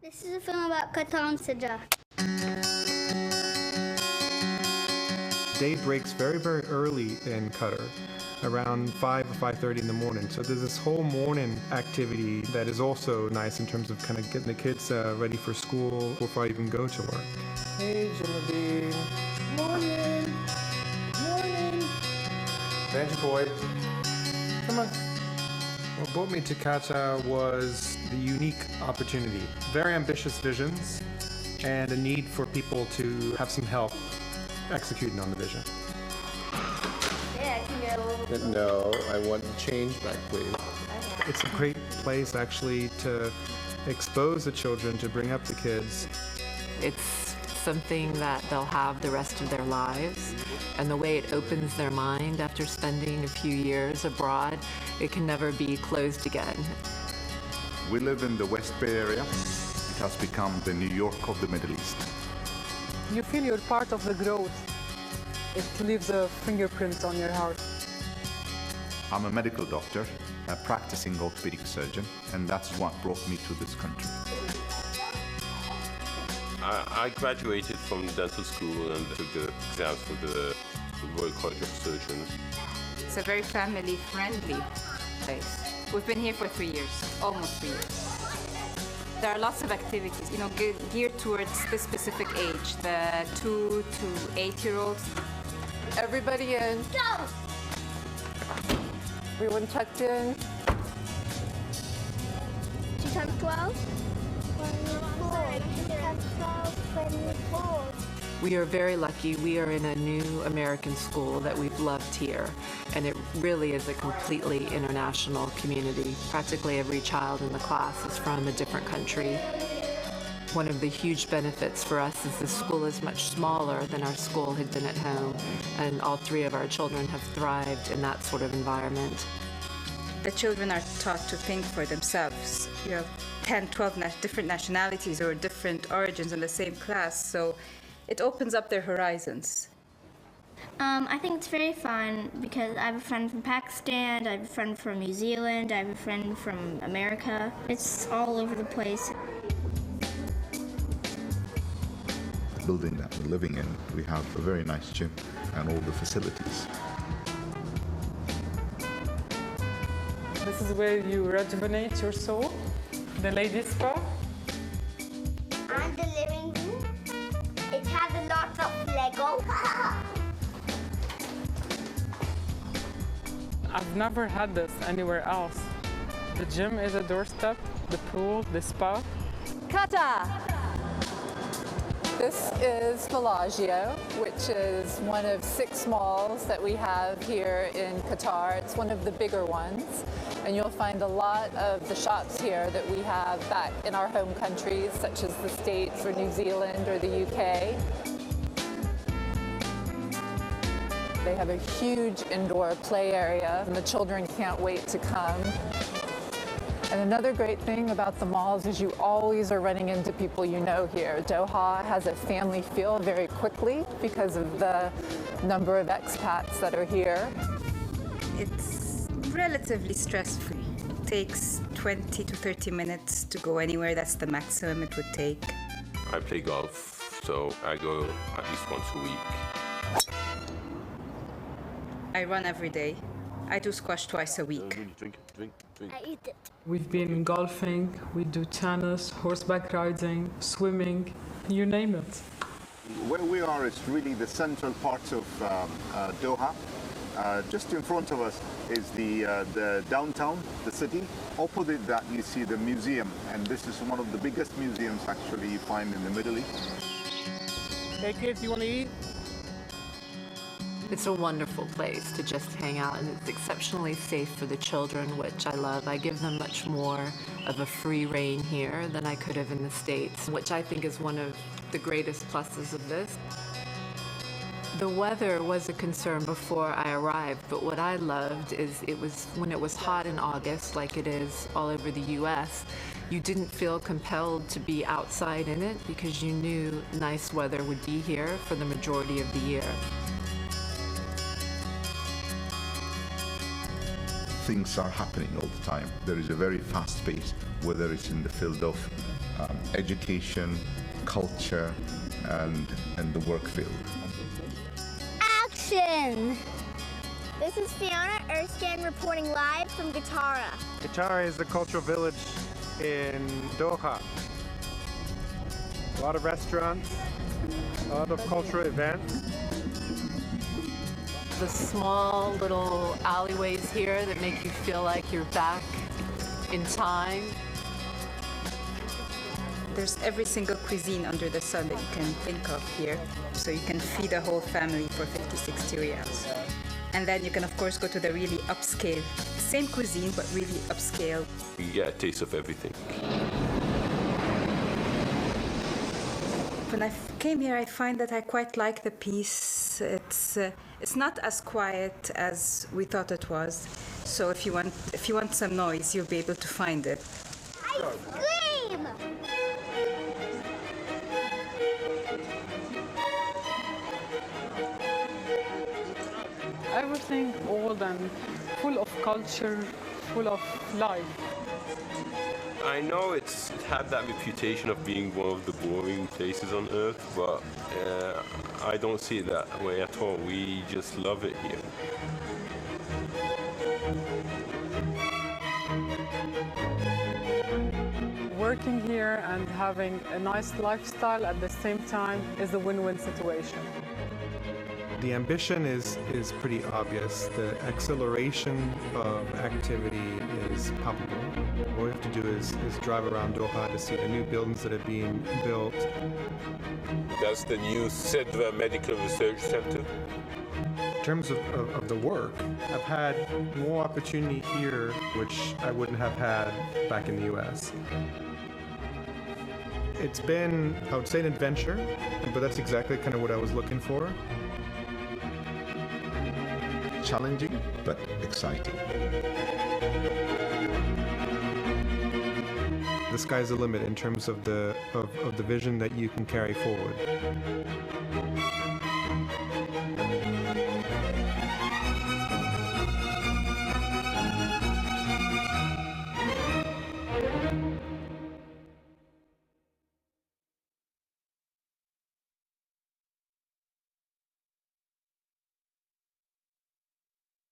This is a film about Qatar and Sidra. Day breaks very, very early in Qatar, around 5 or 5:30 in the morning. So there's this whole morning activity that is also nice in terms of kind of getting the kids ready for school before I even go to work. Hey, Genevieve. Morning. Morning. Benji boy. Come on. What brought me to Qatar was the unique opportunity, very ambitious visions, and a need for people to have some help executing on the vision. Yeah, I can get a little... No, I want the change back, please. Okay. It's a great place actually to expose the children, to bring up the kids. It's something that they'll have the rest of their lives, and the way it opens their mind after spending a few years abroad, it can never be closed again. We live in the West Bay Area. It has become the New York of the Middle East. You feel you're part of the growth. It leaves a fingerprint on your heart. I'm a medical doctor, a practicing orthopedic surgeon, and that's what brought me to this country. I graduated from dental school and took the exams for the Royal College of Surgeons. It's a very family-friendly place. We've been here for 3 years, almost 3 years. There are lots of activities, geared towards this specific age, the 2 to 8-year-olds. Everybody in. Go! Everyone tucked in. 2 times 12? 24. We are very lucky. We are in a new American school that we've loved here, and it really is a completely international community. Practically every child in the class is from a different country. One of the huge benefits for us is the school is much smaller than our school had been at home, and all 3 of our children have thrived in that sort of environment. The children are taught to think for themselves. You have 10, 12 different nationalities or different origins in the same class, so it opens up their horizons. I think it's very fun because I have a friend from Pakistan, I have a friend from New Zealand, I have a friend from America. It's all over the place. The building that we're living in, we have a very nice gym and all the facilities. This is where you rejuvenate your soul. The ladies' spa. And the living room. It has a lot of Lego. I've never had this anywhere else. The gym is a doorstep, the pool, the spa. Qatar! This is Bellagio, which is one of 6 malls that we have here in Qatar. It's one of the bigger ones, and you'll find a lot of the shops here that we have back in our home countries, such as the States or New Zealand or the UK. They have a huge indoor play area, and the children can't wait to come. And another great thing about the malls is you always are running into people you know here. Doha has a family feel very quickly because of the number of expats that are here. It's relatively stress-free. It takes 20 to 30 minutes to go anywhere. That's the maximum it would take. I play golf, so I go at least once a week. I run every day. I do squash twice a week. Drink. I eat it. We've been golfing, we do tennis, horseback riding, swimming, you name it. Where we are is really the central part of Doha. Just in front of us is the downtown, the city. Opposite that you see the museum, and this is one of the biggest museums actually you find in the Middle East. Hey kids, you want to eat? It's a wonderful place to just hang out, and it's exceptionally safe for the children, which I love. I give them much more of a free rein here than I could have in the States, which I think is one of the greatest pluses of this. The weather was a concern before I arrived, but what I loved is when it was hot in August, like it is all over the US, you didn't feel compelled to be outside in it because you knew nice weather would be here for the majority of the year. things are happening all the time. There is a very fast pace, whether it's in the field of education, culture, and the work field. Action! This is Fiona Erskine reporting live from Qatar. Qatar is a cultural village in Doha. A lot of restaurants, a lot of cultural events. The small little alleyways here that make you feel like you're back in time. There's every single cuisine under the sun that you can think of here. So you can feed a whole family for 50, 60 riyals. And then you can, of course, go to the really upscale, same cuisine, but really upscale. You get a taste of everything. When I came here, I find that I quite like the peace. It's not as quiet as we thought it was. So if you want some noise, you'll be able to find it. Ice cream! Everything old and full of culture, full of life. I know it had that reputation of being one of the boring places on earth, but I don't see it that way at all. We just love it here. Working here and having a nice lifestyle at the same time is a win-win situation. The ambition is pretty obvious. The acceleration of activity is palpable. All we have to do is drive around Doha to see the new buildings that are being built. That's the new Sidra Medical Research Center. In terms of the work, I've had more opportunity here, which I wouldn't have had back in the US. It's been, I would say, an adventure, but that's exactly kind of what I was looking for. Challenging, but exciting. The sky's the limit in terms of the vision that you can carry forward.